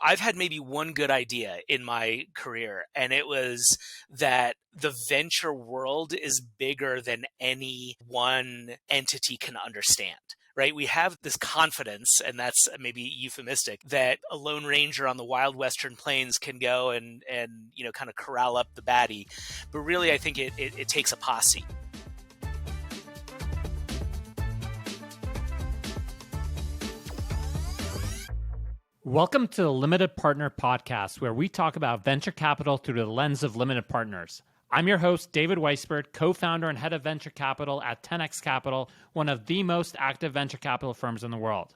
I've had maybe one good idea in my career, and it was that the venture world is bigger than any one entity can understand. Right? We have this confidence, and that's maybe euphemistic, that a lone ranger on the wild western plains can go and kind of corral up the baddie. But really, I think it takes a posse. Welcome to the Limited Partner Podcast, where we talk about venture capital through the lens of limited partners. I'm your host, David Weisbert, co-founder and head of venture capital at 10x Capital, one of the most active venture capital firms in the world.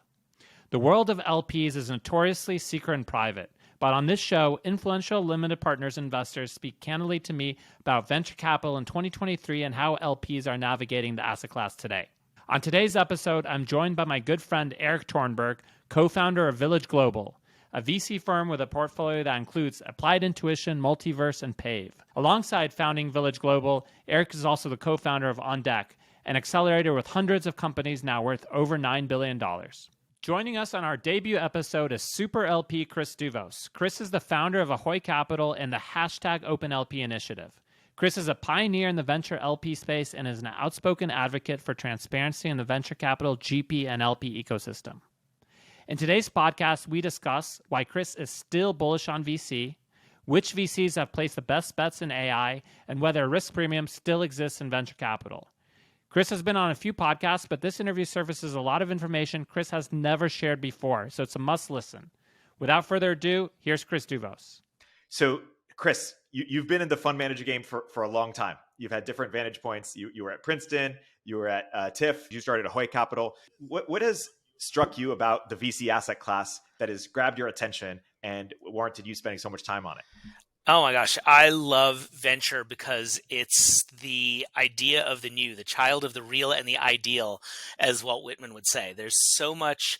The world of LPs is notoriously secret and private, but on this show, influential limited partners investors speak candidly to me about venture capital in 2023 and how LPs are navigating the asset class today. On today's episode, I'm joined by my good friend Eric Tornberg, co-founder of Village Global, a VC firm with a portfolio that includes Applied Intuition, Multiverse, and Pave. Alongside founding Village Global, Eric is also the co-founder of On Deck, an accelerator with hundreds of companies now worth over $9 billion. Joining us on our debut episode is Super LP Chris Douvos. Chris is the founder of Ahoy Capital and the #OpenLP initiative. Chris is a pioneer in the venture LP space and is an outspoken advocate for transparency in the venture capital, GP, and LP ecosystem. In today's podcast, we discuss why Chris is still bullish on VC, which VCs have placed the best bets in AI, and whether a risk premium still exists in venture capital. Chris has been on a few podcasts, but this interview surfaces a lot of information Chris has never shared before, so it's a must listen. Without further ado, here's Chris Douvos. So, Chris, you've been in the fund manager game for a long time. You've had different vantage points. You were at Princeton, you were at TIFF, you started Ahoy Capital. What has struck you about the VC asset class that has grabbed your attention and warranted you spending so much time on it? Oh my gosh, I love venture because it's the idea of the new, the child of the real and the ideal, as Walt Whitman would say. There's so much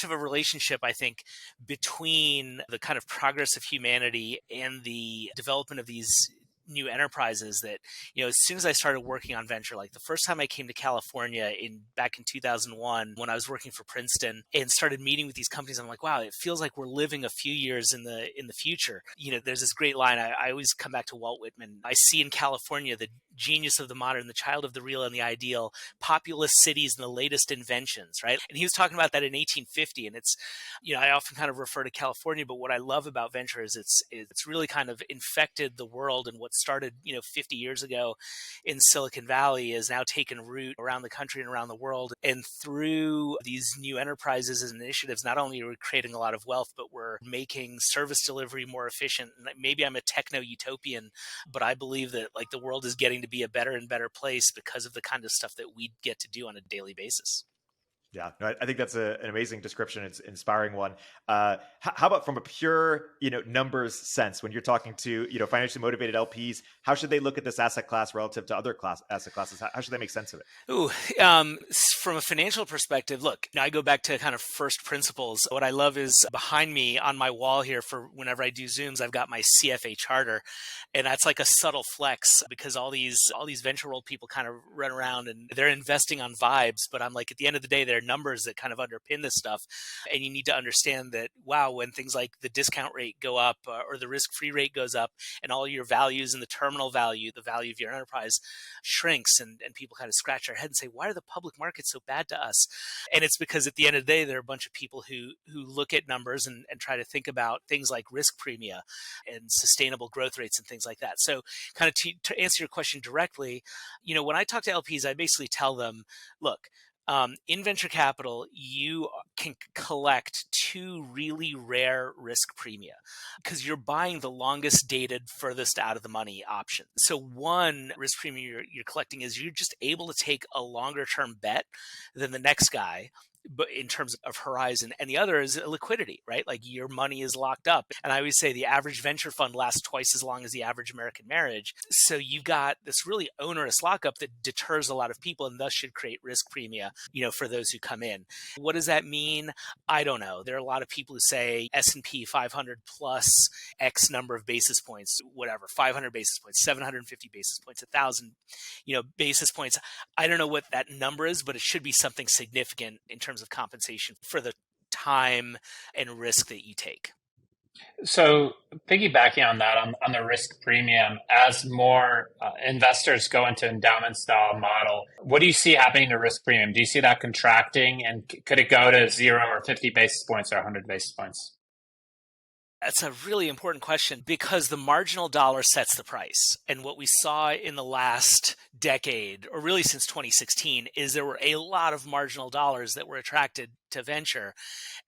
of a relationship, I think, between the kind of progress of humanity and the development of these new enterprises that, as soon as I started working on venture, like the first time I came to California back in 2001, when I was working for Princeton and started meeting with these companies, I'm like, wow, it feels like we're living a few years in the future. There's this great line. I always come back to Walt Whitman. I see in California the genius of the modern, the child of the real and the ideal, populous cities and the latest inventions, right? And he was talking about that in 1850. And it's, I often kind of refer to California, but what I love about venture is it's really kind of infected the world, and what started, 50 years ago in Silicon Valley is now taken root around the country and around the world. And through these new enterprises and initiatives, not only are we creating a lot of wealth, but we're making service delivery more efficient. And maybe I'm a techno utopian, but I believe that like the world is getting to be a better and better place because of the kind of stuff that we get to do on a daily basis. Yeah, no, I think that's an amazing description. It's an inspiring one. How about from a pure, numbers sense, when you're talking to, financially motivated LPs, how should they look at this asset class relative to other asset classes? How should they make sense of it? Ooh, from a financial perspective, look, I go back to kind of first principles. What I love is behind me on my wall here for whenever I do Zooms, I've got my CFA charter, and that's like a subtle flex because all these venture world people kind of run around and they're investing on vibes, but I'm like, at the end of the day, they're numbers that kind of underpin this stuff. And you need to understand that, wow, when things like the discount rate go up or the risk-free rate goes up and all your values and the terminal value, the value of your enterprise shrinks, and people kind of scratch their head and say, why are the public markets so bad to us? And it's because at the end of the day, there are a bunch of people who look at numbers and try to think about things like risk premia and sustainable growth rates and things like that. So kind of to answer your question directly, when I talk to LPs, I basically tell them, look, in venture capital, you can collect two really rare risk premia because you're buying the longest dated, furthest out of the money option. So one risk premium you're collecting is you're just able to take a longer term bet than the next guy, but in terms of horizon, and the other is liquidity, right? Like your money is locked up. And I always say the average venture fund lasts twice as long as the average American marriage. So you've got this really onerous lockup that deters a lot of people and thus should create risk premia, for those who come in. What does that mean? I don't know. There are a lot of people who say S&P 500 plus X number of basis points, whatever, 500 basis points, 750 basis points, 1,000, basis points. I don't know what that number is, but it should be something significant in terms of compensation for the time and risk that you take. So piggybacking on that, on the risk premium, as more investors go into endowment style model, what do you see happening to risk premium? Do you see that contracting, and could it go to 0 or 50 basis points or 100 basis points? That's a really important question because the marginal dollar sets the price. And what we saw in the last decade, or really since 2016, is there were a lot of marginal dollars that were attracted to venture.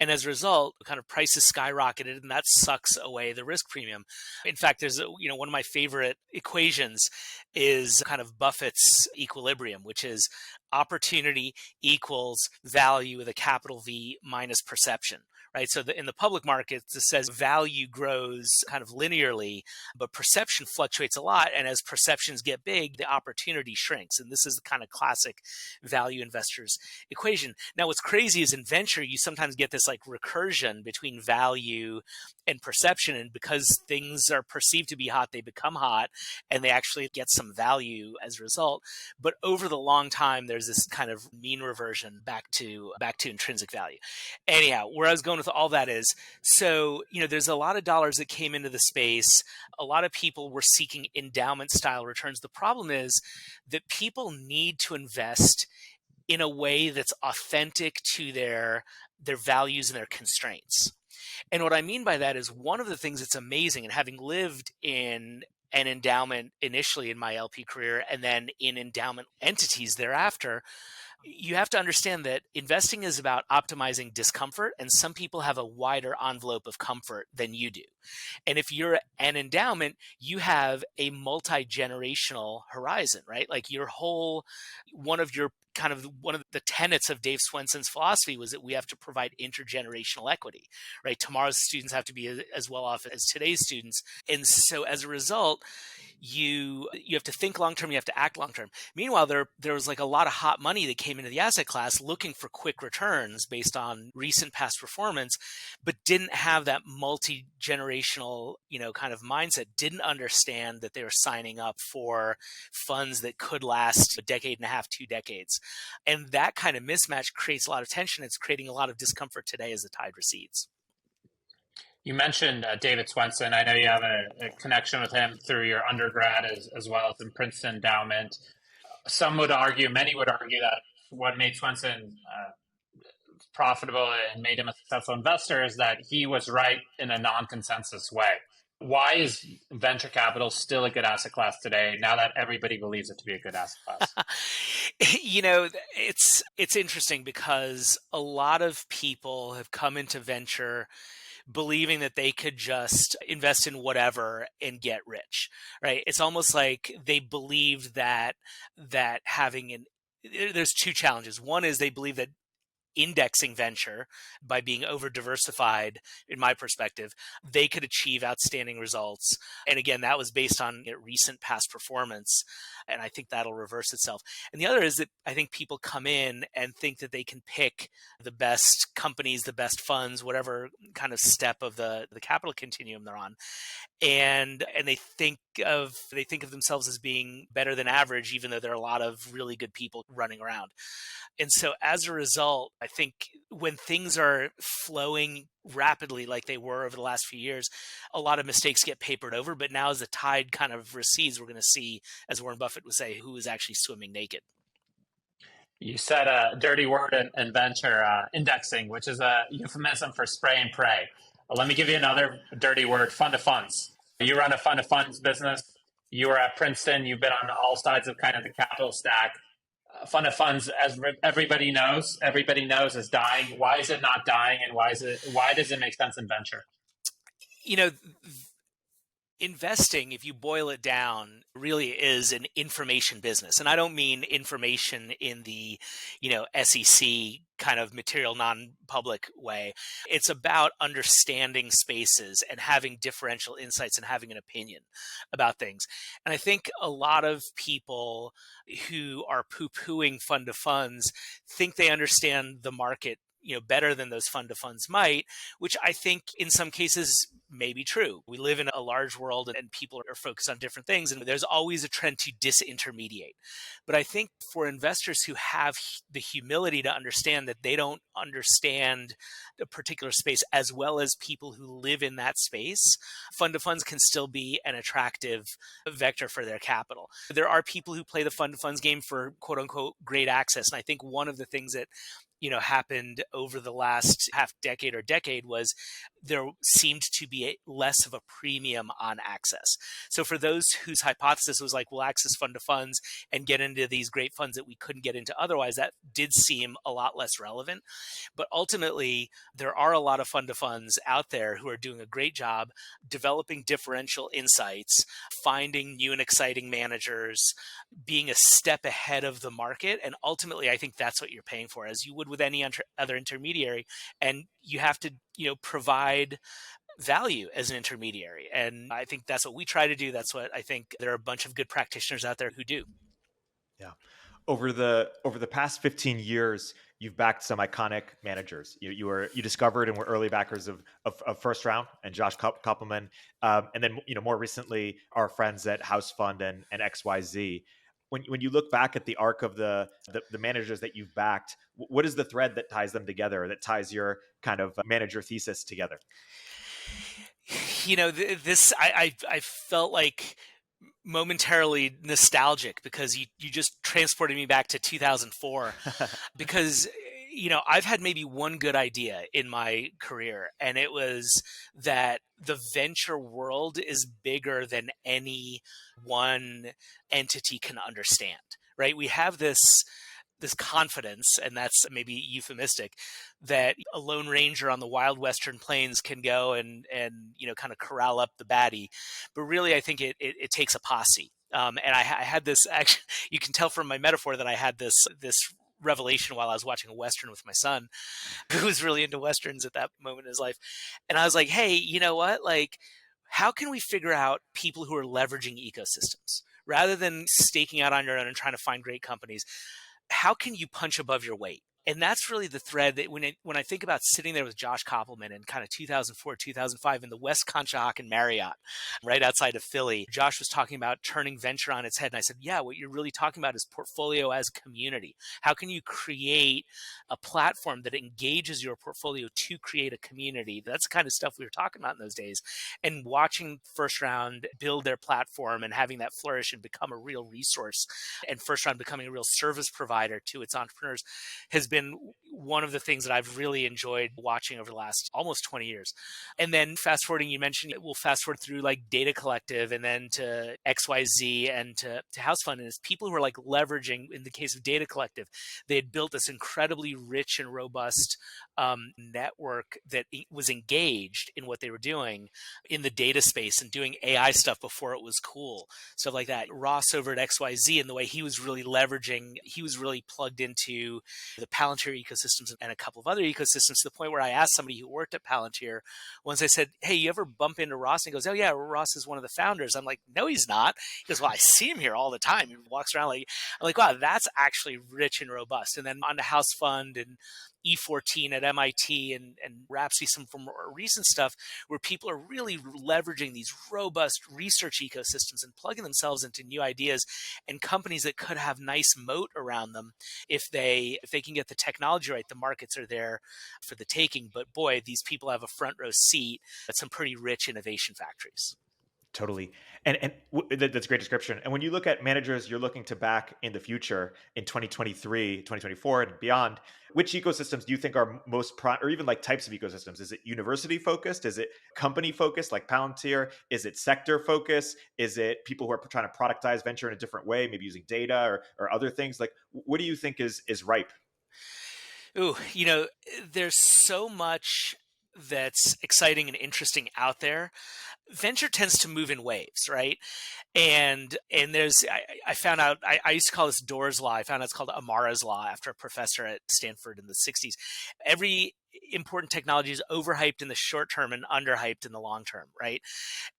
And as a result, kind of prices skyrocketed, and that sucks away the risk premium. In fact, there's one of my favorite equations is kind of Buffett's equilibrium, which is opportunity equals value with a capital V minus perception. Right. So in the public markets, it says value grows kind of linearly, but perception fluctuates a lot. And as perceptions get big, the opportunity shrinks. And this is the kind of classic value investors equation. Now, what's crazy is in venture, you sometimes get this like recursion between value and perception. And because things are perceived to be hot, they become hot and they actually get some value as a result. But over the long time, there's this kind of mean reversion back to intrinsic value. Anyhow, where I was going with all that is, so, there's a lot of dollars that came into the space. A lot of people were seeking endowment style returns. The problem is that people need to invest in a way that's authentic to their values and their constraints. And what I mean by that is one of the things that's amazing, and having lived in an endowment initially in my LP career and then in endowment entities thereafter, you have to understand that investing is about optimizing discomfort, and some people have a wider envelope of comfort than you do. And if you're an endowment, you have a multi-generational horizon, right? Like one of the tenets of Dave Swenson's philosophy was that we have to provide intergenerational equity, right? Tomorrow's students have to be as well off as today's students. And so as a result, you have to think long term, you have to act long term. Meanwhile, there was like a lot of hot money that came into the asset class looking for quick returns based on recent past performance, but didn't have that multi-generational, kind of mindset, didn't understand that they were signing up for funds that could last a decade and a half, 2 decades. And that kind of mismatch creates a lot of tension. It's creating a lot of discomfort today as the tide recedes. You mentioned David Swenson. I know you have a connection with him through your undergrad as well as in Princeton endowment. Many would argue that what made Swenson profitable and made him a successful investor is that he was right in a non-consensus way. Why is venture capital still a good asset class today now that everybody believes it to be a good asset class? It's interesting because a lot of people have come into venture believing that they could just invest in whatever and get rich, right? It's almost like they believed that there's 2 challenges. One is they believe that indexing venture by being over diversified, in my perspective, they could achieve outstanding results. And again, that was based on recent past performance. And I think that'll reverse itself. And the other is that I think people come in and think that they can pick the best companies, the best funds, whatever kind of step of the capital continuum they're on. And they think of themselves as being better than average, even though there are a lot of really good people running around. And so as a result, I think when things are flowing rapidly like they were over the last few years, a lot of mistakes get papered over. But now as the tide kind of recedes, we're going to see, as Warren Buffett would say, who is actually swimming naked. You said a dirty word in venture, indexing, which is a euphemism for spray and pray. Let me give you another dirty word, fund of funds. You run a fund of funds business. You were at Princeton. You've been on all sides of kind of the capital stack. Fund of funds, as everybody knows, is dying. Why is it not dying, and why does it make sense in venture? Investing, if you boil it down, really is an information business. And I don't mean information in the, SEC kind of material non-public way. It's about understanding spaces and having differential insights and having an opinion about things. And I think a lot of people who are poo-pooing fund of funds think they understand the market better than those fund of funds might, which I think in some cases may be true. We live in a large world and people are focused on different things, and there's always a trend to disintermediate. But I think for investors who have the humility to understand that they don't understand a particular space as well as people who live in that space, fund of funds can still be an attractive vector for their capital. There are people who play the fund of funds game for quote unquote great access. And I think one of the things that happened over the last half decade or decade was there seemed to be less of a premium on access. So for those whose hypothesis was like, we'll access fund to funds and get into these great funds that we couldn't get into otherwise, that did seem a lot less relevant. But ultimately, there are a lot of fund to funds out there who are doing a great job developing differential insights, finding new and exciting managers, being a step ahead of the market. And ultimately, I think that's what you're paying for, as you would with any other intermediary. And you have to, provide value as an intermediary. And I think that's what we try to do. That's what I think there are a bunch of good practitioners out there who do. Yeah. Over the past 15 years, you've backed some iconic managers. You discovered and were early backers of First Round and Josh Koppelman, and then more recently our friends at House Fund and XYZ. When you look back at the arc of the managers that you've backed, what is the thread that ties them together, that ties your kind of manager thesis together? I felt like momentarily nostalgic because you just transported me back to 2004 because I've had maybe one good idea in my career, and it was that the venture world is bigger than any one entity can understand, right? We have this confidence, and that's maybe euphemistic, that a lone ranger on the wild western plains can go and kind of corral up the baddie. But really, I think it takes a posse. And I had this, actually, you can tell from my metaphor that I had this revelation while I was watching a Western with my son, who was really into Westerns at that moment in his life. And I was like, hey, you know what? Like, how can we figure out people who are leveraging ecosystems rather than staking out on your own and trying to find great companies? How can you punch above your weight? And that's really the thread that when I think about sitting there with Josh Koppelman in kind of 2004, 2005 in the West Conshohocken Marriott, right outside of Philly, Josh was talking about turning venture on its head. And I said, yeah, what you're really talking about is portfolio as community. How can you create a platform that engages your portfolio to create a community? That's the kind of stuff we were talking about in those days. And watching First Round build their platform and having that flourish and become a real resource, and First Round becoming a real service provider to its entrepreneurs has been one of the things that I've really enjoyed watching over the last almost 20 years. And then fast forwarding, you mentioned we'll fast forward through like Data Collective and then to XYZ and to House Fund. And it's people who are like leveraging, in the case of Data Collective, they had built this incredibly rich and robust network that was engaged in what they were doing in the data space and doing AI stuff before it was cool. Stuff like that. Ross over at XYZ, and the way he was really leveraging, he was really plugged into the Palantir ecosystems and a couple of other ecosystems, to the point where I asked somebody who worked at Palantir once, I said, hey, you ever bump into Ross? And he goes, oh yeah, Ross is one of the founders. I'm like, no, he's not. He goes, well, I see him here all the time. He walks around like, I'm like, wow, that's actually rich and robust. And then on to House Fund and E14 at MIT and Rhapsody, some from more recent stuff where people are really leveraging these robust research ecosystems and plugging themselves into new ideas and companies that could have nice moat around them if they can get the technology right. The markets are there for the taking, but boy, these people have a front row seat at some pretty rich innovation factories. Totally. And that's a great description. And when you look at managers you're looking to back in the future in 2023, 2024 and beyond, which ecosystems do you think are most or even like types of ecosystems? Is it university focused? Is it company focused like Palantir? Is it sector focused? Is it people who are trying to productize venture in a different way, maybe using data or other things? Like, what do you think is ripe? Ooh, there's so much that's exciting and interesting out there. Venture tends to move in waves, right? And there's, I found out, I used to call this Doer's Law. I found out it's called Amara's Law after a professor at Stanford in the 60s. Every important technology is overhyped in the short term and underhyped in the long term, right?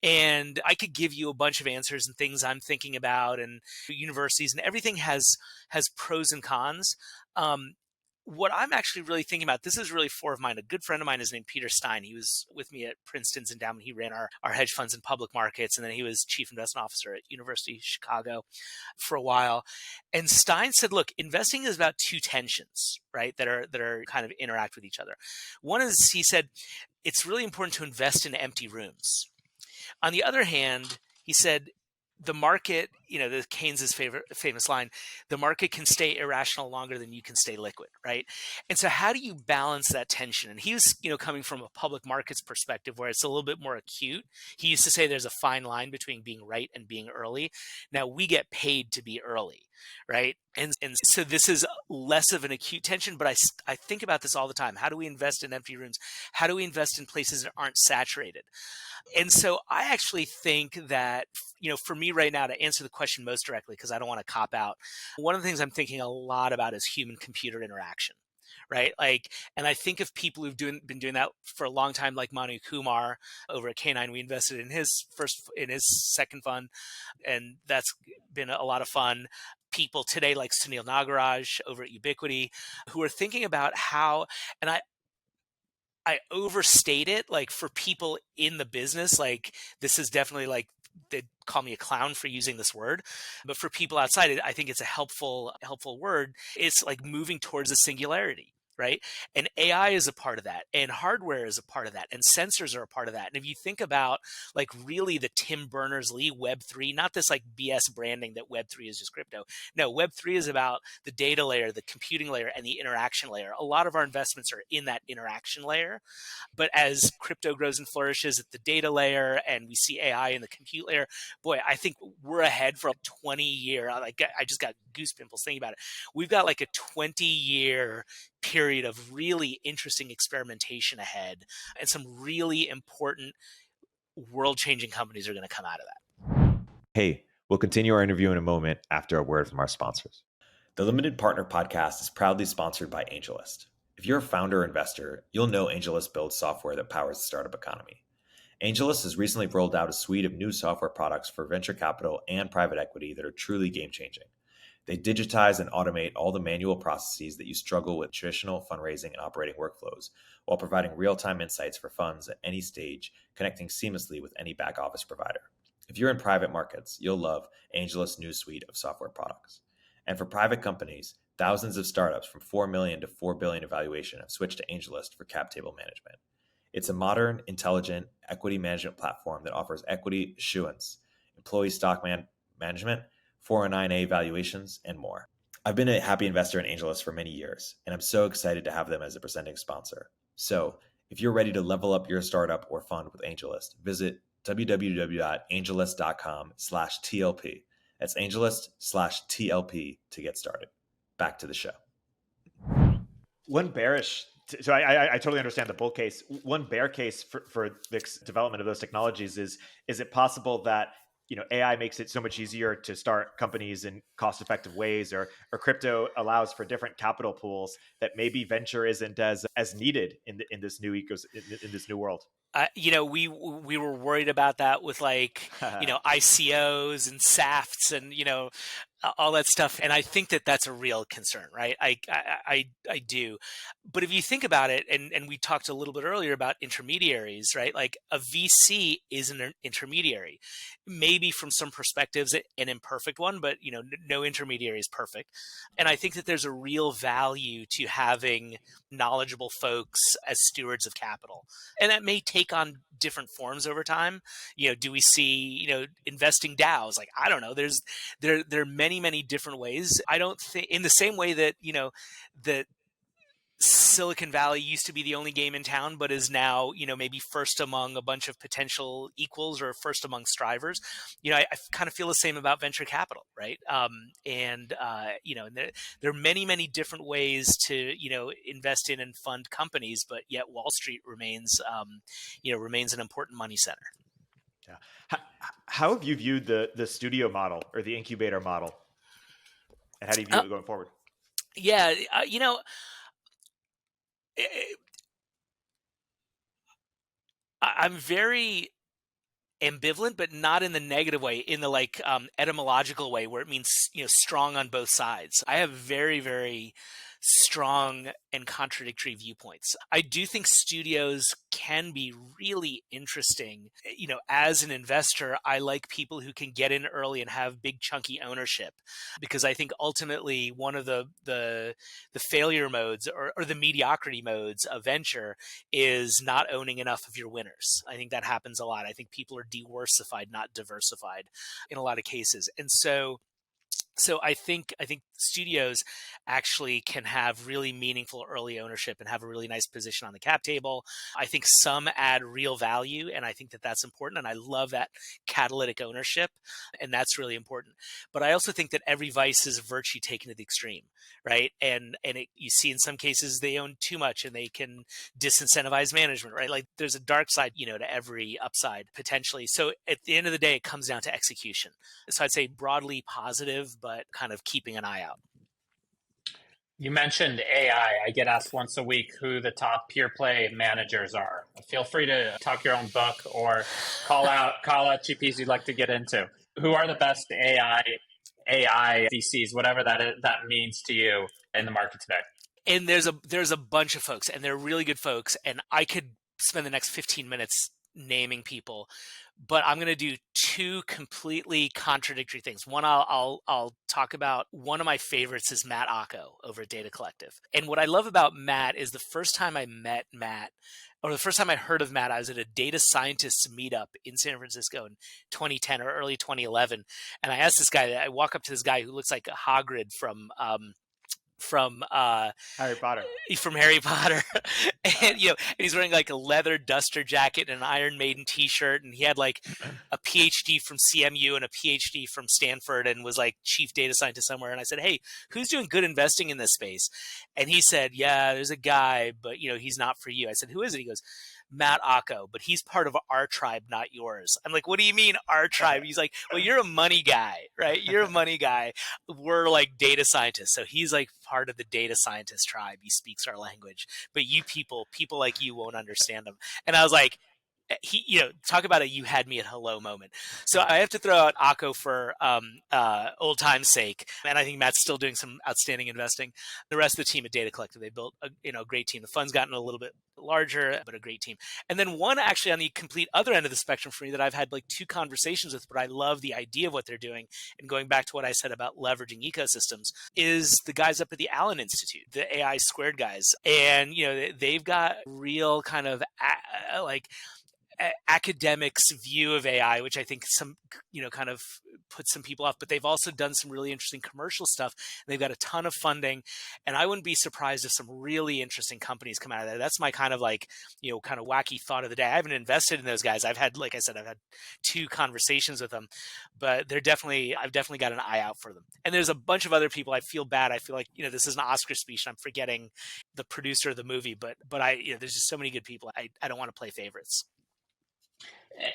And I could give you a bunch of answers and things I'm thinking about, and universities and everything has pros and cons. what I'm actually really thinking about, this is really four of mine. A good friend of mine is named Peter Stein. He was with me at Princeton's endowment. He ran our hedge funds and public markets, and then he was chief investment officer at University of Chicago for a while. And Stein said, look, investing is about two tensions, right, that are kind of interact with each other. One is, he said, it's really important to invest in empty rooms. On the other hand, he said, the market, the Keynes's famous line, the market can stay irrational longer than you can stay liquid, right? And so how do you balance that tension? And he was, coming from a public markets perspective where it's a little bit more acute. He used to say there's a fine line between being right and being early. Now we get paid to be early, right? And so this is less of an acute tension, but I think about this all the time. How do we invest in empty rooms? How do we invest in places that aren't saturated? And so I actually think that, for me right now, to answer the question most directly, because I don't want to cop out, one of the things I'm thinking a lot about is human computer interaction, right? And I think of people who've been doing that for a long time, like Manu Kumar over at K9. We invested in his second fund, and that's been a lot of fun. People today like Sunil Nagaraj over at Ubiquity, who are thinking about how, and I overstate it, like for people in the business, like this is definitely like they'd call me a clown for using this word, but for people outside, I think it's a helpful word. It's like moving towards a singularity, right? And AI is a part of that, and hardware is a part of that, and sensors are a part of that. And if you think about like really the Tim Berners-Lee Web3, not this like BS branding that Web3 is just crypto. No, Web3 is about the data layer, the computing layer, and the interaction layer. A lot of our investments are in that interaction layer. But as crypto grows and flourishes at the data layer, and we see AI in the compute layer, boy, I think we're ahead for a 20-year. Like I just got goose pimples thinking about it. We've got like a 20-year period of really interesting experimentation ahead, and some really important world-changing companies are going to come out of that. Hey, we'll continue our interview in a moment after a word from our sponsors. The Limited Partner Podcast is proudly sponsored by AngelList. If you're a founder or investor, you'll know AngelList builds software that powers the startup economy. AngelList has recently rolled out a suite of new software products for venture capital and private equity that are truly game-changing. They digitize and automate all the manual processes that you struggle with traditional fundraising and operating workflows, while providing real-time insights for funds at any stage, connecting seamlessly with any back office provider. If you're in private markets, you'll love AngelList's new suite of software products. And for private companies, thousands of startups from 4 million to 4 billion evaluation have switched to AngelList for cap table management. It's a modern, intelligent equity management platform that offers equity issuance, employee stock management, 409A valuations, and more. I've been a happy investor in AngelList for many years, and I'm so excited to have them as a presenting sponsor. So if you're ready to level up your startup or fund with AngelList, visit www.angellist.com/TLP. That's AngelList/TLP to get started. Back to the show. One bearish, so I totally understand the bull case. One bear case for the development of those technologies is it possible that AI makes it so much easier to start companies in cost-effective ways, or crypto allows for different capital pools that maybe venture isn't as needed in this new in this new world? We were worried about that with like ICOs and SAFTs and all that stuff, and I think that that's a real concern, right? I do, but if you think about it, and we talked a little bit earlier about intermediaries, right? Like a VC is an intermediary, maybe from some perspectives an imperfect one, but no intermediary is perfect, and I think that there's a real value to having knowledgeable folks as stewards of capital, and that may take on different forms over time. Do we see investing DAOs? Like, I don't know. There are many different ways. I don't think, in the same way that that Silicon Valley used to be the only game in town, but is now maybe first among a bunch of potential equals, or first among strivers. I kind of feel the same about venture capital, right? And there are many different ways to invest in and fund companies, but yet Wall Street remains an important money center. Yeah. How have you viewed the studio model or the incubator model, and how do you view it going forward? Yeah, I'm very ambivalent, but not in the negative way, in the etymological way, where it means strong on both sides. I have very strong and contradictory viewpoints. I do think studios can be really interesting. As an investor, I like people who can get in early and have big chunky ownership, because I think ultimately one of the failure modes or the mediocrity modes of venture is not owning enough of your winners. I think that happens a lot. I think people are diversified, not diversified in a lot of cases. And so I think studios actually can have really meaningful early ownership and have a really nice position on the cap table. I think some add real value, and I think that that's important. And I love that catalytic ownership, and that's really important. But I also think that every vice is a virtue taken to the extreme, right? And you see in some cases they own too much, and they can disincentivize management, right? Like there's a dark side, to every upside potentially. So at the end of the day, it comes down to execution. So I'd say broadly positive, but kind of keeping an eye out. You mentioned AI. I get asked once a week who the top pure play managers are. Feel free to talk your own book or call out GPs you'd like to get into. Who are the best AI VCs, whatever that means to you in the market today? And there's a bunch of folks, and they're really good folks, and I could spend the next 15 minutes naming people, but I'm going to do two completely contradictory things. One, I'll talk about. One of my favorites is Matt Acco over at Data Collective. And what I love about Matt is the first time I met Matt, or the first time I heard of Matt, I was at a data scientists meetup in San Francisco in 2010 or early 2011. And I asked this guy, I walk up to this guy who looks like a Hagrid from Harry Potter. From Harry Potter. And and he's wearing like a leather duster jacket and an Iron Maiden t-shirt, and he had like a PhD from CMU and a PhD from Stanford, and was like chief data scientist somewhere. And I said, "Hey, who's doing good investing in this space?" And he said, "Yeah, there's a guy, but he's not for you." I said, "Who is it?" He goes, "Matt Acco, but he's part of our tribe, not yours." I'm like, "What do you mean our tribe?" He's like, "Well, you're a money guy, right? You're a money guy. We're like data scientists." So he's like part of the data scientist tribe. He speaks our language, but you people like you won't understand him. And I was like, talk about you had me at hello moment. So I have to throw out Akko for old time's sake, and I think Matt's still doing some outstanding investing. The rest of the team at Data Collective, they built a great team. The fund's gotten a little bit larger, but a great team. And then one actually on the complete other end of the spectrum for me that I've had like two conversations with, but I love the idea of what they're doing. And going back to what I said about leveraging ecosystems, is the guys up at the Allen Institute, the AI squared guys. And they've got real kind of academics view of AI, which I think some, kind of puts some people off, but they've also done some really interesting commercial stuff. They've got a ton of funding, and I wouldn't be surprised if some really interesting companies come out of there. That's my kind of kind of wacky thought of the day. I haven't invested in those guys. I've had, like I said, I've had two conversations with them, but I've definitely got an eye out for them. And there's a bunch of other people. I feel bad. I feel like, this is an Oscar speech and I'm forgetting the producer of the movie, but there's just so many good people. I don't want to play favorites.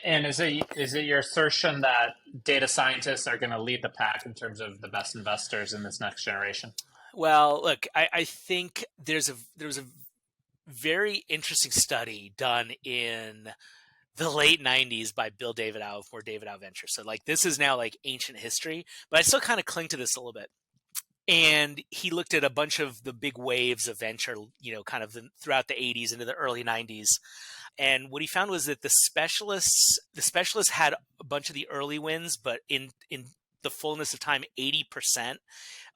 And is it your assertion that data scientists are going to lead the pack in terms of the best investors in this next generation? Well, look, I think there was a very interesting study done in the late 90s by Bill David Howe for David Howe Ventures. So this is now like ancient history, but I still kind of cling to this a little bit. And he looked at a bunch of the big waves of venture, kind of throughout the 80s into the early 90s. And what he found was that the specialists had a bunch of the early wins, but in the fullness of time, 80%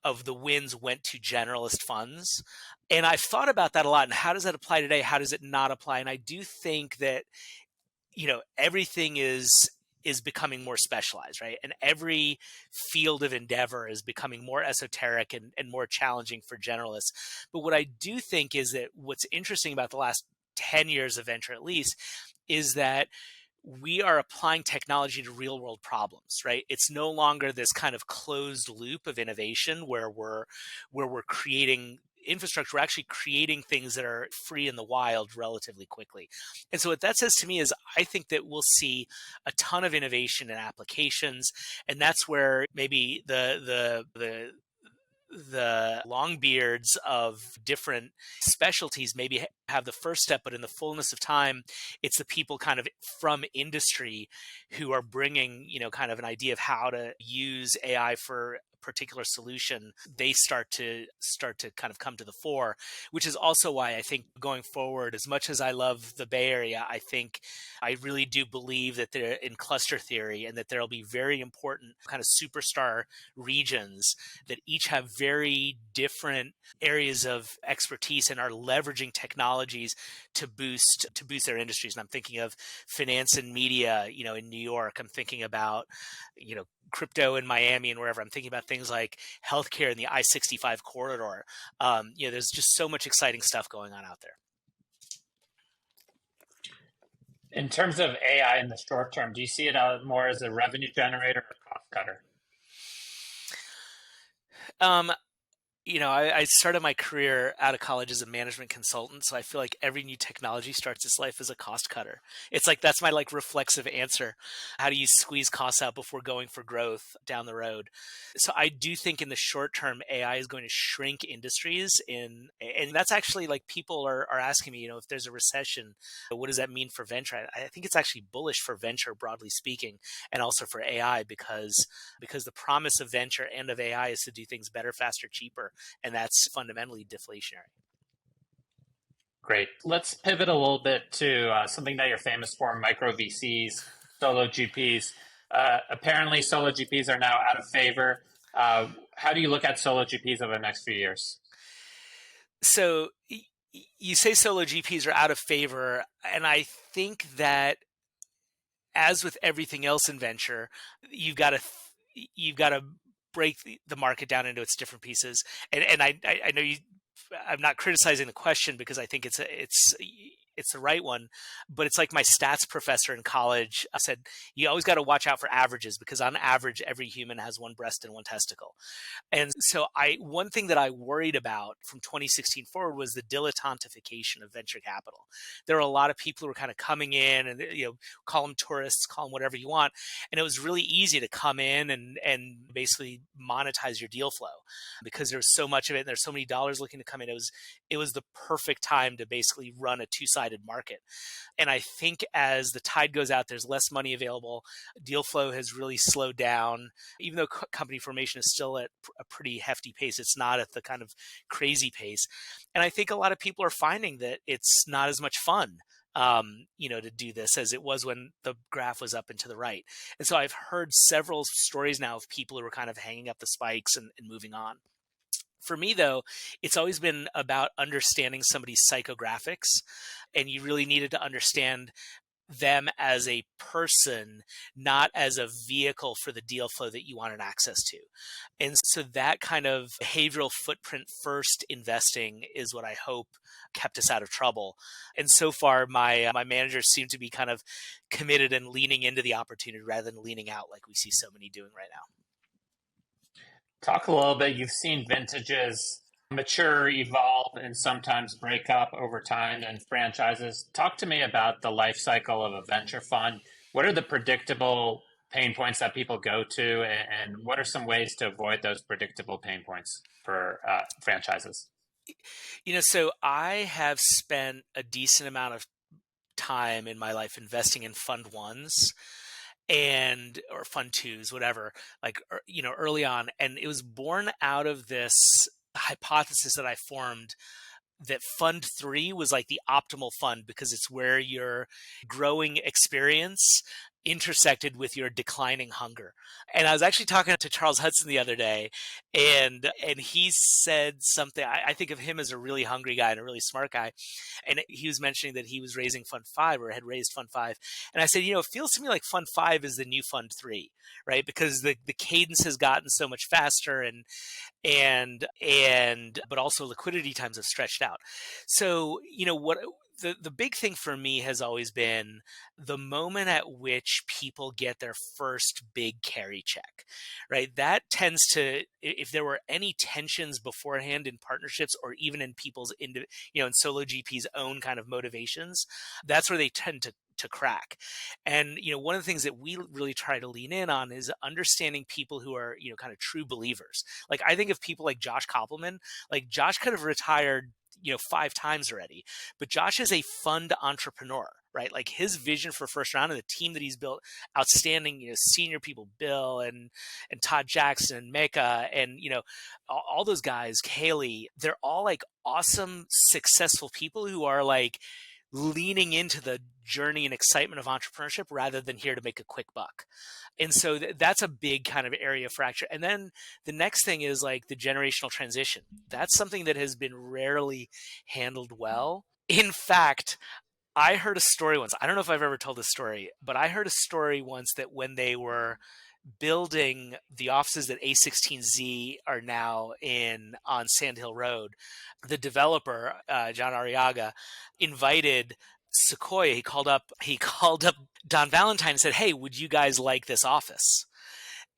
of the wins went to generalist funds. And I've thought about that a lot. And how does that apply today? How does it not apply? And I do think that, everything is becoming more specialized, right? And every field of endeavor is becoming more esoteric and more challenging for generalists. But what I do think is that what's interesting about the last 10 years of venture, at least, is that we are applying technology to real world problems, right? It's no longer this kind of closed loop of innovation where we're creating infrastructure. We're actually creating things that are free in the wild relatively quickly. And so what that says to me is I think that we'll see a ton of innovation in applications. And that's where maybe the the long beards of different specialties maybe have the first step, but in the fullness of time, it's the people kind of from industry who are bringing, kind of an idea of how to use AI for a particular solution. They start to kind of come to the fore, which is also why I think going forward, as much as I love the Bay Area, I really do believe that they're in cluster theory and that there'll be very important kind of superstar regions that each have very different areas of expertise and are leveraging technologies to boost their industries. And I'm thinking of finance and media, in New York. I'm thinking about, crypto in Miami and wherever. I'm thinking about things like healthcare in the I-65 corridor. There's just so much exciting stuff going on out there. In terms of AI in the short term, do you see it more as a revenue generator or cost cutter? I started my career out of college as a management consultant, so I feel like every new technology starts its life as a cost cutter. It's like that's my reflexive answer. How do you squeeze costs out before going for growth down the road? So I do think in the short term, AI is going to shrink industries and that's actually people are asking me, if there's a recession, what does that mean for venture? I think it's actually bullish for venture, broadly speaking, and also for AI because the promise of venture and of AI is to do things better, faster, cheaper. And that's fundamentally deflationary. Great. Let's pivot a little bit to something that you're famous for, micro VCs, solo GPs. Apparently, solo GPs are now out of favor. How do you look at solo GPs over the next few years? So you say solo GPs are out of favor, and I think that as with everything else in venture, you've got to break the market down into its different pieces. And I know I'm not criticizing the question because I think it's the right one, but it's like my stats professor in college said, you always got to watch out for averages because on average, every human has one breast and one testicle. And so one thing that I worried about from 2016 forward was the dilettantification of venture capital. There were a lot of people who were kind of coming in and, call them tourists, call them whatever you want. And it was really easy to come in and basically monetize your deal flow because there was so much of it and there's so many dollars looking to come in. It was the perfect time to basically run a two-sided market. And I think as the tide goes out, there's less money available. Deal flow has really slowed down, even though company formation is still at a pretty hefty pace. It's not at the kind of crazy pace. And I think a lot of people are finding that it's not as much fun to do this as it was when the graph was up and to the right. And so I've heard several stories now of people who are kind of hanging up the spikes and moving on. For me, though, it's always been about understanding somebody's psychographics, and you really needed to understand them as a person, not as a vehicle for the deal flow that you wanted access to. And so that kind of behavioral footprint first investing is what I hope kept us out of trouble. And so far, my managers seem to be kind of committed and leaning into the opportunity rather than leaning out like we see so many doing right now. Talk a little bit. You've seen vintages mature, evolve, and sometimes break up over time and franchises. Talk to me about the life cycle of a venture fund. What are the predictable pain points that people go to, and what are some ways to avoid those predictable pain points for franchises? So I have spent a decent amount of time in my life investing in fund ones or fund twos, whatever, early on. And it was born out of this hypothesis that I formed that fund 3 was like the optimal fund because it's where your growing experience intersected with your declining hunger. And I was actually talking to Charles Hudson the other day, and he said something. I think of him as a really hungry guy and a really smart guy. And he was mentioning that he was raising Fund 5 or had raised Fund 5. And I said, it feels to me like Fund 5 is the new Fund 3, right? Because the cadence has gotten so much faster but also liquidity times have stretched out. So, the big thing for me has always been the moment at which people get their first big carry check, right? That tends to, if there were any tensions beforehand in partnerships or even in people's, in solo GP's own kind of motivations, that's where they tend to crack. And, one of the things that we really try to lean in on is understanding people who are, kind of true believers. Like, I think of people like Josh Koppelman. Like, Josh could have retired 5 times already, but Josh is a fund entrepreneur, right? Like, his vision for First Round and the team that he's built, outstanding, senior people, Bill and Todd Jackson and Mecca and, all those guys, Haley, they're all like awesome, successful people who are like leaning into the journey and excitement of entrepreneurship rather than here to make a quick buck. And so that's a big kind of area of fracture. And then the next thing is like the generational transition. That's something that has been rarely handled well. In fact, I heard a story once. I don't know if I've ever told this story, but I heard a story once that when they were building the offices that A16Z are now in on Sand Hill Road, the developer, John Arriaga, invited Sequoia. He called up Don Valentine and said, "Hey, would you guys like this office?"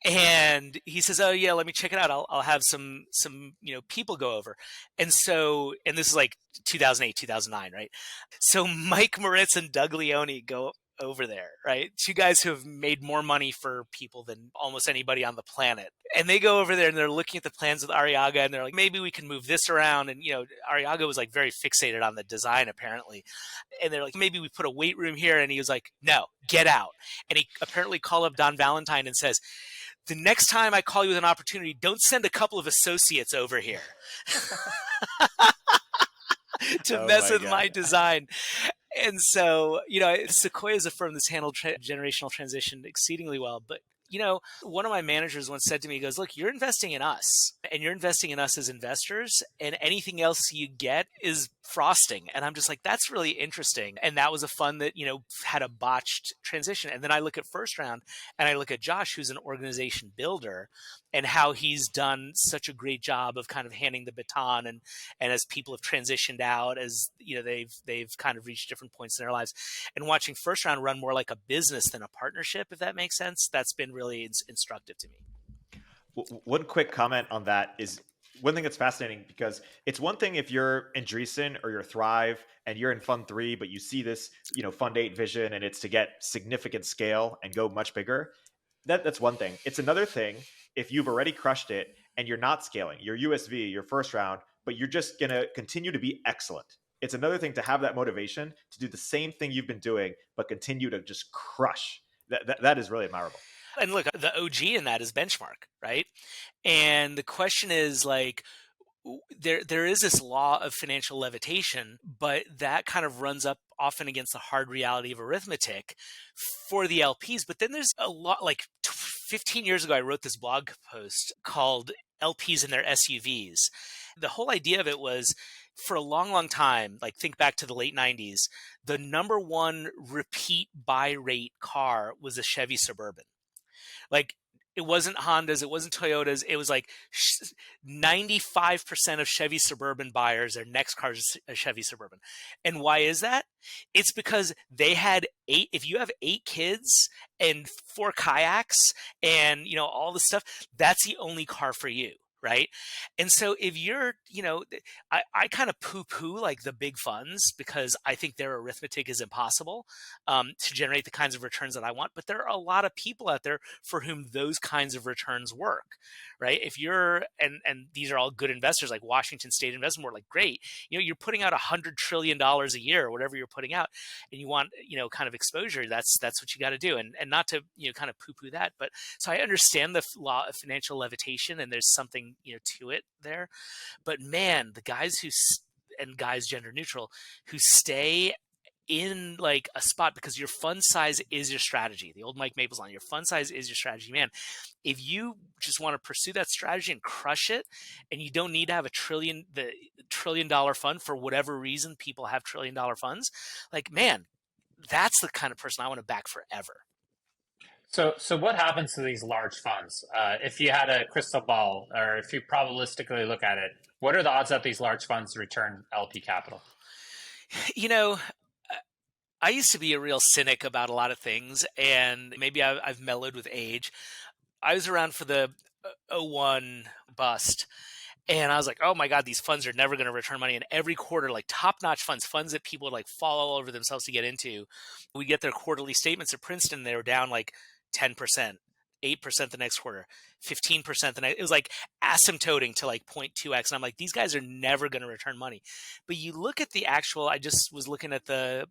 And he says, "Oh yeah, let me check it out. I'll have some people go over." And so, and this is like 2008, 2009, right? So Mike Moritz and Doug Leone go over there, right? Two guys who have made more money for people than almost anybody on the planet. And they go over there and they're looking at the plans with Arriaga and they're like, maybe we can move this around. And, Arriaga was like very fixated on the design apparently. And they're like, maybe we put a weight room here. And he was like, no, get out. And he apparently called up Don Valentine and says, the next time I call you with an opportunity, don't send a couple of associates over here to mess with my design. And so, Sequoia is a firm that's handled generational transition exceedingly well. But, one of my managers once said to me, he goes, look, you're investing in us and you're investing in us as investors, and anything else you get is frosting. And I'm just like, that's really interesting. And that was a fund that, had a botched transition. And then I look at First Round and I look at Josh, who's an organization builder, and how he's done such a great job of kind of handing the baton. And as people have transitioned out, as they've kind of reached different points in their lives, and watching First Round run more like a business than a partnership, if that makes sense, that's been really instructive to me. One quick comment on that is one thing that's fascinating, because it's one thing if you're Andreessen or you're Thrive and you're in Fund 3, but you see this, Fund 8 vision and it's to get significant scale and go much bigger. That's one thing. It's another thing if you've already crushed it and you're not scaling, your USV, your First Round, but you're just going to continue to be excellent. It's another thing to have that motivation to do the same thing you've been doing, but continue to just crush. That is really admirable. And look, the OG in that is Benchmark, right? And the question is like, there is this law of financial levitation, but that kind of runs up often against the hard reality of arithmetic for the LPs. But then there's a lot, like 15 years ago, I wrote this blog post called LPs and Their SUVs. The whole idea of it was, for a long, long time, like think back to the late 90s, the number one repeat buy rate car was a Chevy Suburban. Like, it wasn't Hondas, it wasn't Toyotas. It was like 95% of Chevy Suburban buyers, their next car is a Chevy Suburban. And why is that? It's because they had if you have 8 kids and 4 kayaks and, all the stuff, that's the only car for you. Right. And so if you're, I kind of poo-poo like the big funds, because I think their arithmetic is impossible to generate the kinds of returns that I want. But there are a lot of people out there for whom those kinds of returns work. Right. If you're, and these are all good investors like Washington State Investment Board, like, great, you're putting out $100 trillion a year or whatever you're putting out, and you want, kind of exposure. That's what you got to do. And not to, kind of poo-poo that. But so I understand the law of financial levitation, and there's something, to it there. But man, the guys and guys gender neutral who stay in like a spot because your fund size is your strategy. The old Mike Maples line, your fund size is your strategy, man. If you just want to pursue that strategy and crush it, and you don't need to have the $1 trillion fund for whatever reason people have $1 trillion funds, like, man, that's the kind of person I want to back forever. So what happens to these large funds? If you had a crystal ball, or if you probabilistically look at it, what are the odds that these large funds return LP capital? You know, I used to be a real cynic about a lot of things, and maybe I've mellowed with age. I was around for the '01 bust, and I was like, oh my God, these funds are never going to return money. And every quarter, like top-notch funds that people would like fall all over themselves to get into, we get their quarterly statements at Princeton. They were down like 10%, 8% the next quarter, 15% the next. It was like asymptoting to like 0.2x. And I'm like, these guys are never going to return money. But you look at the actual, I just was looking at the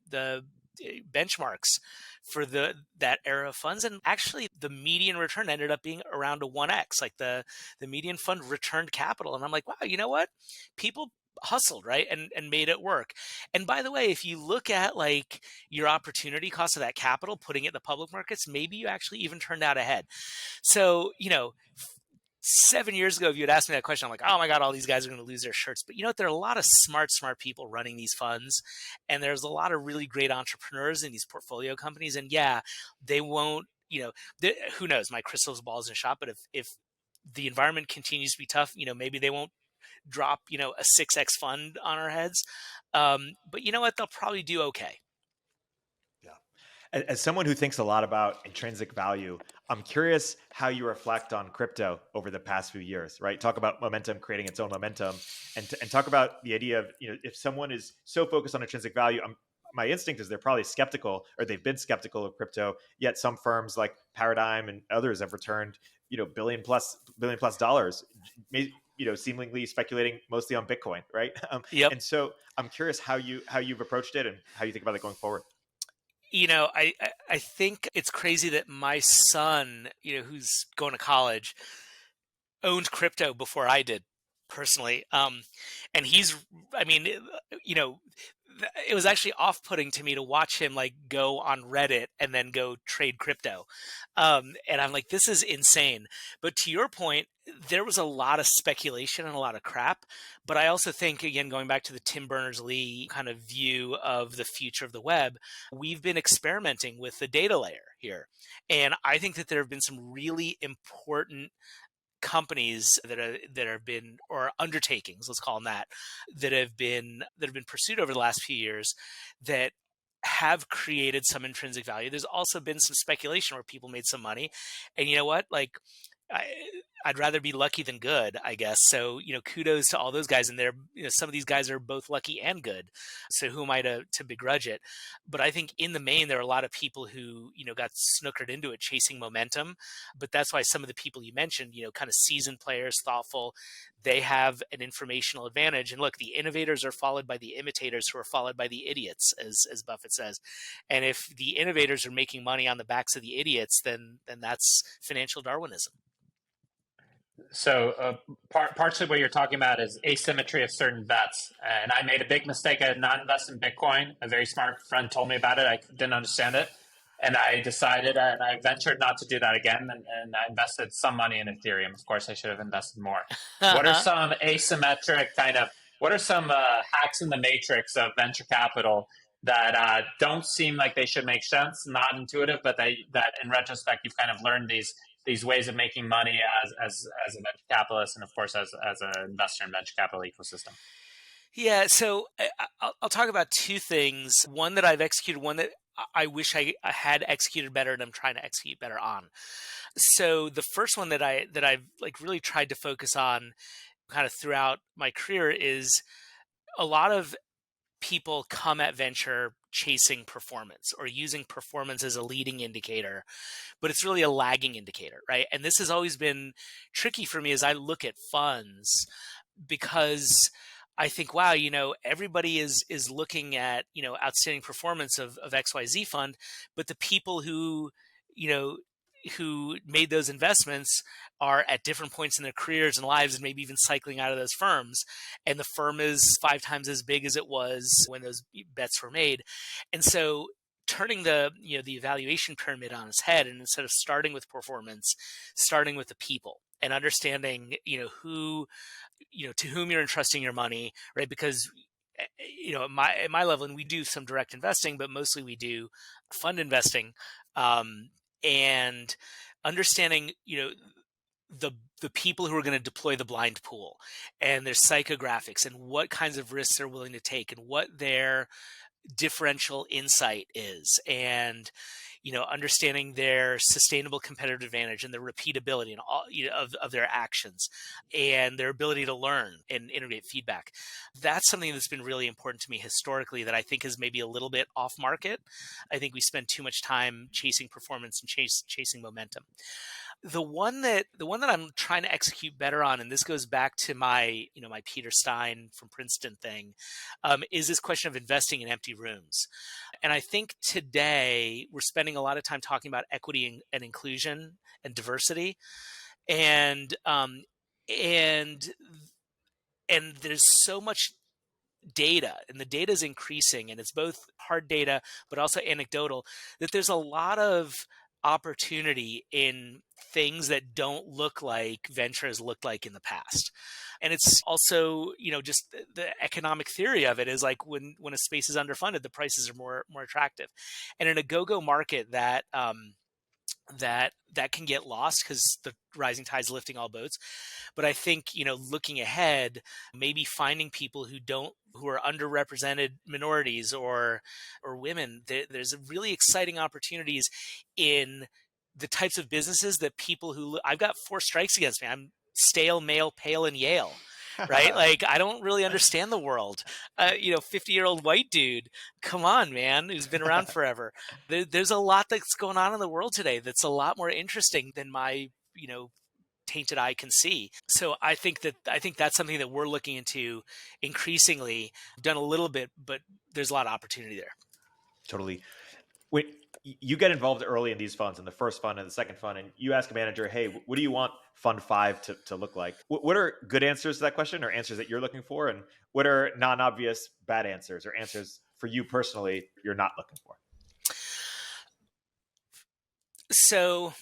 benchmarks for that era of funds, and actually the median return ended up being around a 1x. Like the median fund returned capital, and I'm like, wow, you know what, people hustled, right, and made it work. And by the way, if you look at like your opportunity cost of that capital, putting it in the public markets, maybe you actually even turned out ahead. So 7 years ago, if you had asked me that question, I'm like, oh my God, all these guys are going to lose their shirts. But you know what? There are a lot of smart people running these funds. And there's a lot of really great entrepreneurs in these portfolio companies. And yeah, they won't, who knows? My crystal ball isn't shot. But if the environment continues to be tough, maybe they won't drop, a 6x fund on our heads. But you know what? They'll probably do okay. As someone who thinks a lot about intrinsic value, I'm curious how you reflect on crypto over the past few years, right? Talk about momentum creating its own momentum, and talk about the idea of, if someone is so focused on intrinsic value, my instinct is they're probably skeptical, or they've been skeptical of crypto. Yet some firms like Paradigm and others have returned, billion plus dollars, seemingly speculating mostly on Bitcoin, right? Yep. And so I'm curious how you've approached it and how you think about it going forward. I think it's crazy that my son, who's going to college, owned crypto before I did personally. And it was actually off-putting to me to watch him like go on Reddit and then go trade crypto. And I'm like, this is insane. But to your point, there was a lot of speculation and a lot of crap. But I also think, again, going back to the Tim Berners-Lee kind of view of the future of the web, we've been experimenting with the data layer here. And I think that there have been some really important companies that have been, or undertakings, let's call them that have been pursued over the last few years that have created some intrinsic value. There's also been some speculation where people made some money, and you know what, like I'd rather be lucky than good, I guess. So, kudos to all those guys. And some of these guys are both lucky and good. So who am I to begrudge it? But I think in the main, there are a lot of people who, got snookered into it chasing momentum. But that's why some of the people you mentioned, kind of seasoned players, thoughtful, they have an informational advantage. And look, the innovators are followed by the imitators, who are followed by the idiots, as Buffett says. And if the innovators are making money on the backs of the idiots, then that's financial Darwinism. So parts of what you're talking about is asymmetry of certain bets. And I made a big mistake. I did not invest in Bitcoin. A very smart friend told me about it. I didn't understand it. And I decided, and I ventured not to do that again. And I invested some money in Ethereum. Of course, I should have invested more. What are some asymmetric what are some hacks in the matrix of venture capital that don't seem like they should make sense, not intuitive, but that in retrospect, you've kind of learned these ways of making money as a venture capitalist, and of course as an investor in venture capital ecosystem? Yeah, so I'll talk about two things. One that I've executed, one that I wish I had executed better, and I'm trying to execute better on. So the first one that I've like really tried to focus on kind of throughout my career is a lot of people come at venture chasing performance or using performance as a leading indicator, but it's really a lagging indicator, right? And this has always been tricky for me as I look at funds, because I think, wow, everybody is looking at, outstanding performance of XYZ fund, but the people who made those investments are at different points in their careers and lives, and maybe even cycling out of those firms. And the firm is 5 times as big as it was when those bets were made. And so turning the evaluation pyramid on its head, and instead of starting with performance, starting with the people and understanding, who, to whom you're entrusting your money, right? Because at my level, and we do some direct investing, but mostly we do fund investing, and understanding, the people who are going to deploy the blind pool and their psychographics and what kinds of risks they're willing to take and what their differential insight is, and understanding their sustainable competitive advantage and the repeatability and all of their actions and their ability to learn and integrate feedback. That's something that's been really important to me historically that I think is maybe a little bit off market. I think we spend too much time chasing performance and chasing momentum. The one that I'm trying to execute better on, and this goes back to my my Peter Stein from Princeton thing, is this question of investing in empty rooms. And I think today we're spending a lot of time talking about equity and inclusion and diversity, and and and there's so much data, and the data is increasing, and it's both hard data but also anecdotal, that there's a lot of opportunity in things that don't look like venture has looked like in the past. And it's also just the economic theory of it is like when a space is underfunded, the prices are more attractive. And in a go-go market that can get lost because the rising tide is lifting all boats. But I think, looking ahead, maybe finding people who are underrepresented minorities or women, there's really exciting opportunities in the types of businesses that people I've got 4 strikes against me. I'm stale, male, pale, and Yale. Right? Like, I don't really understand the world. 50-year-old white dude, come on, man, who's been around forever. There's a lot that's going on in the world today that's a lot more interesting than my, tainted eye can see. So I think that's something that we're looking into increasingly. I've done a little bit, but there's a lot of opportunity there. Totally. When you get involved early in these funds, in the first fund and the second fund, and you ask a manager, hey, what do you want fund 5 to look like? What are good answers to that question, or answers that you're looking for? And what are non-obvious bad answers, or answers for you personally you're not looking for? So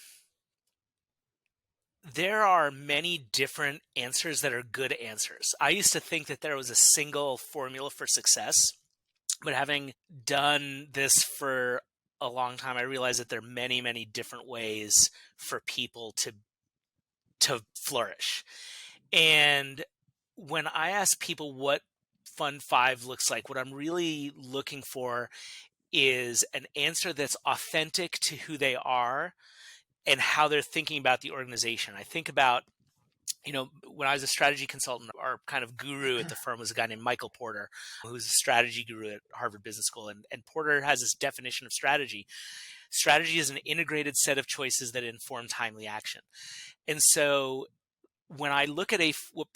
there are many different answers that are good answers. I used to think that there was a single formula for success, but having done this for a long time, I realized that there are many, many different ways for people to flourish. And when I ask people what Fund 5 looks like, what I'm really looking for is an answer that's authentic to who they are and how they're thinking about the organization. I think about, when I was a strategy consultant, our kind of guru at the firm was a guy named Michael Porter, who's a strategy guru at Harvard Business School. And Porter has this definition of strategy. Strategy is an integrated set of choices that inform timely action. And so when I look at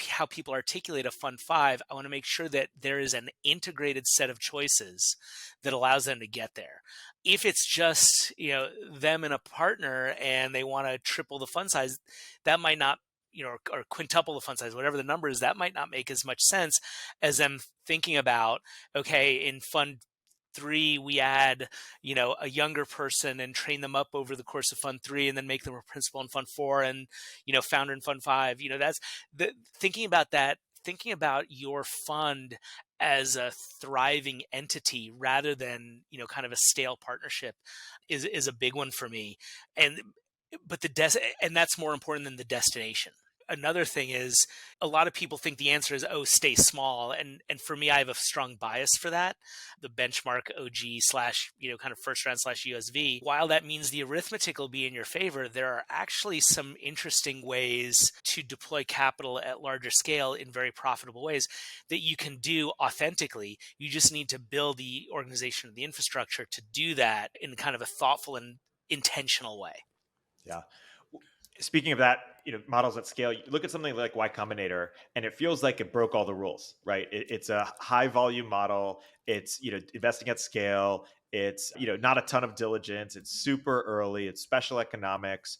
how people articulate a Fund 5, I want to make sure that there is an integrated set of choices that allows them to get there. If it's just them and a partner and they want to triple the fund size, that might not, or quintuple the fund size, whatever the number is, that might not make as much sense as them thinking about, okay, in Fund 3 we add a younger person and train them up over the course of Fund 3 and then make them a principal in Fund 4 and founder in Fund 5. That's thinking about your fund as a thriving entity rather than kind of a stale partnership is a big one for me. And that's more important than the destination. Another thing is, a lot of people think the answer is, stay small. And for me, I have a strong bias for that. The benchmark OG / kind of first round / USV. While that means the arithmetic will be in your favor, there are actually some interesting ways to deploy capital at larger scale in very profitable ways that you can do authentically. You just need to build the organization and the infrastructure to do that in kind of a thoughtful and intentional way. Yeah. Speaking of that, models at scale, you look at something like Y Combinator, and it feels like it broke all the rules, right? It's a high volume model. It's, investing at scale. It's, not a ton of diligence. It's super early. It's special economics.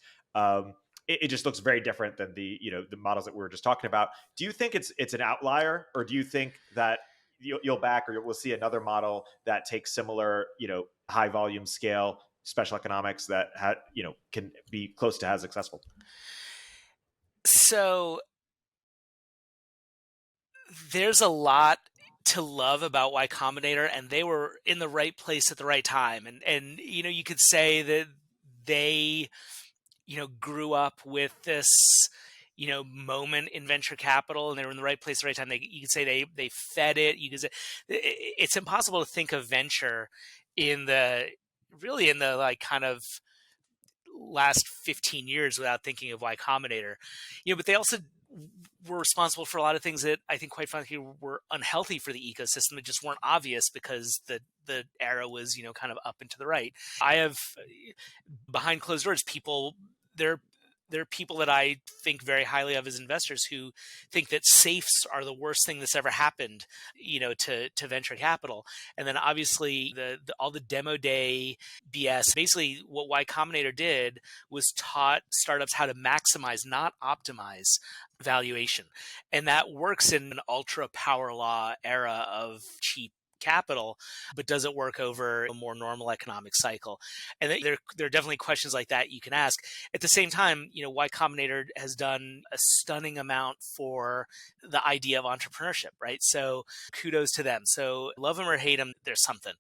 It just looks very different than the models that we were just talking about. Do you think it's an outlier, or do you think that you'll back, or we'll see another model that takes similar, high volume scale, special economics that can be close to as successful? So there's a lot to love about Y Combinator, and they were in the right place at the right time. And you could say that they grew up with this, moment in venture capital, and they were in the right place at the right time. You could say they fed it. You could say it's impossible to think of venture in the like kind of last 15 years without thinking of Y Combinator. But they also were responsible for a lot of things that I think, quite frankly, were unhealthy for the ecosystem. That just weren't obvious because the arrow was, kind of up and to the right. I have, behind closed doors, people, there are people that I think very highly of as investors who think that safes are the worst thing that's ever happened, to venture capital. And then obviously all the demo day BS. Basically, what Y Combinator did was taught startups how to maximize, not optimize, valuation, and that works in an ultra power law era of cheap capital, but does it work over a more normal economic cycle? And there are definitely questions like that you can ask. At the same time, Y Combinator has done a stunning amount for the idea of entrepreneurship, right? So kudos to them. So love them or hate them, there's something.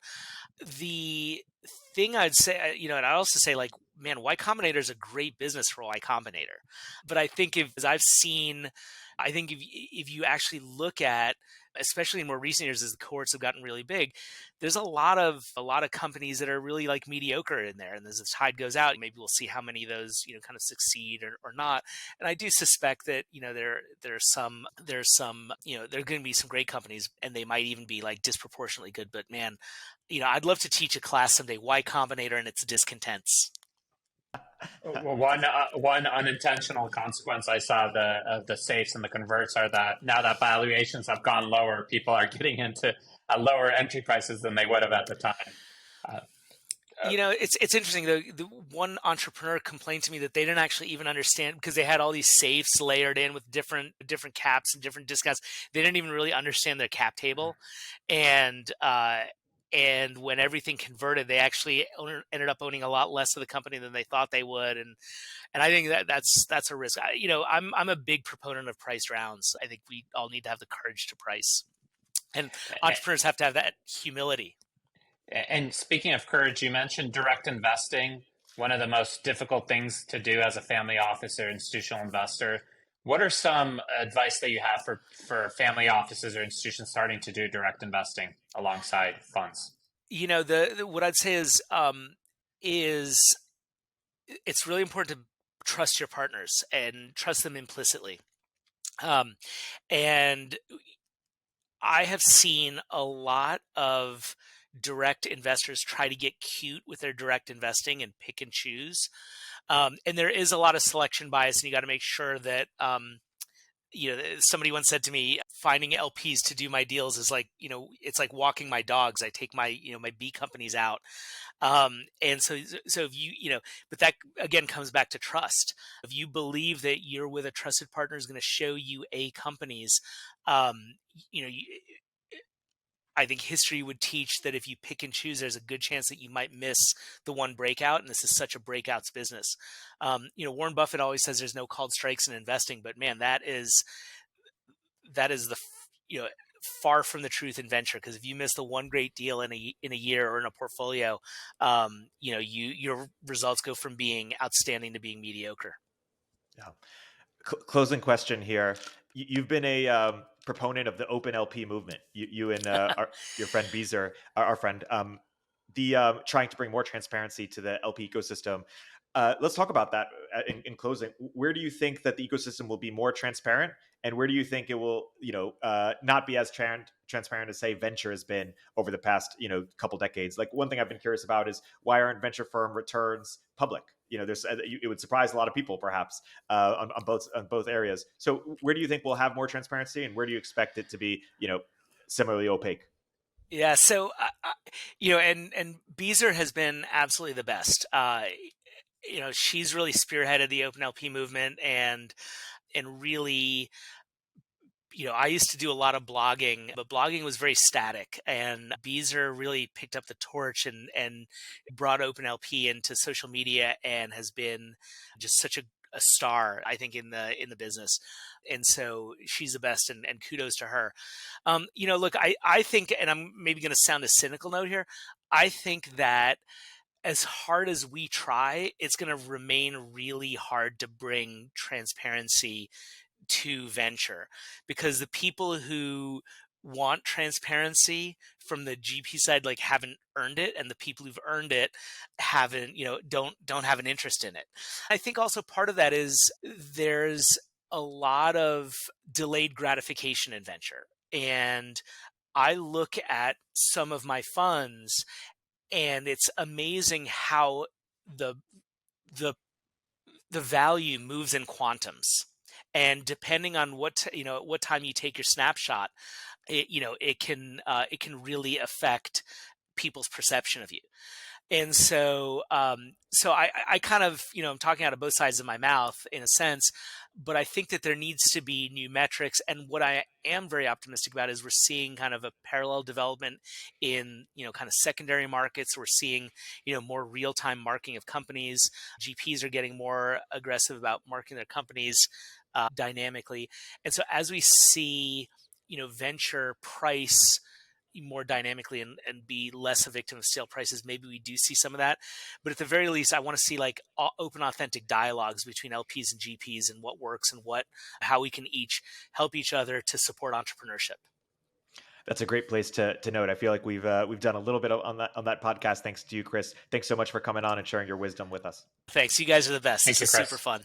The thing I'd say, and I'd also say, like, man, Y Combinator is a great business for Y Combinator. But I think if you actually look at, especially in more recent years as the cohorts have gotten really big, there's a lot of companies that are really like mediocre in there. And as the tide goes out, maybe we'll see how many of those, kind of succeed or not. And I do suspect that, there's some, there are going to be some great companies, and they might even be like disproportionately good. But man, I'd love to teach a class someday, Y Combinator and its discontents. Well, one unintentional consequence I saw of the safes and the converts are that now that valuations have gone lower, people are getting into lower entry prices than they would have at the time. It's interesting though. The one entrepreneur complained to me that they didn't actually even understand, because they had all these safes layered in with different caps and different discounts. They didn't even really understand their cap table, and when everything converted, they actually ended up owning a lot less of the company than they thought they would. And I think that's a risk. I'm a big proponent of priced rounds. I think we all need to have the courage to price, and entrepreneurs have to have that humility. And speaking of courage, you mentioned direct investing, one of the most difficult things to do as a family office or institutional investor. What are some advice that you have for family offices or institutions starting to do direct investing alongside funds? What I'd say is it's really important to trust your partners and trust them implicitly. And I have seen a lot of direct investors try to get cute with their direct investing and pick and choose. And there is a lot of selection bias, and you got to make sure that, somebody once said to me, finding LPs to do my deals is like, it's like walking my dogs. I take my, my B companies out. And so if but that again comes back to trust. If you believe that you're with a trusted partner who's going to show you A companies, I think history would teach that if you pick and choose, there's a good chance that you might miss the one breakout. And this is such a breakouts business. Warren Buffett always says there's no called strikes in investing, but man, that is the, far from the truth in venture. Because if you miss the one great deal in a year or in a portfolio, your results go from being outstanding to being mediocre. Yeah. Closing question here. You've been a proponent of the OpenLP movement. You and your friend Beezer, our friend, trying to bring more transparency to the LP ecosystem. Let's talk about that in closing. Where do you think that the ecosystem will be more transparent, and where do you think it will, not be as transparent as, say, venture has been over the past, couple decades? Like, one thing I've been curious about is, why aren't venture firm returns public? It would surprise a lot of people, perhaps, on both areas. So, where do you think we'll have more transparency, and where do you expect it to be, similarly opaque? Yeah. So, and Beezer has been absolutely the best. She's really spearheaded the OpenLP movement, and really, I used to do a lot of blogging, but blogging was very static, and Beezer really picked up the torch and brought OpenLP into social media, and has been just such a star, I think, in the business. And so she's the best, and kudos to her. Look, I think, and I'm maybe going to sound a cynical note here, I think that as hard as we try, it's going to remain really hard to bring transparency to venture, because the people who want transparency from the GP side like haven't earned it, and the people who've earned it haven't, don't have an interest in it. I think also part of that is there's a lot of delayed gratification in venture. And I look at some of my funds, and it's amazing how the the the value moves in quantums. And depending on what time you take your snapshot, it can really affect people's perception of you. And so I kind of, I'm talking out of both sides of my mouth in a sense, but I think that there needs to be new metrics. And what I am very optimistic about is we're seeing kind of a parallel development in, kind of secondary markets. We're seeing, more real-time marking of companies. GPs are getting more aggressive about marking their companies dynamically. And so as we see, venture price more dynamically and be less a victim of stale prices, maybe we do see some of that. But at the very least, I want to see like open, authentic dialogues between LPs and GPs, and what works and how we can each help each other to support entrepreneurship. That's a great place to note. I feel like we've done a little bit on that podcast. Thanks to you, Chris. Thanks so much for coming on and sharing your wisdom with us. Thanks. You guys are the best. Thank This you, is Chris. super fun.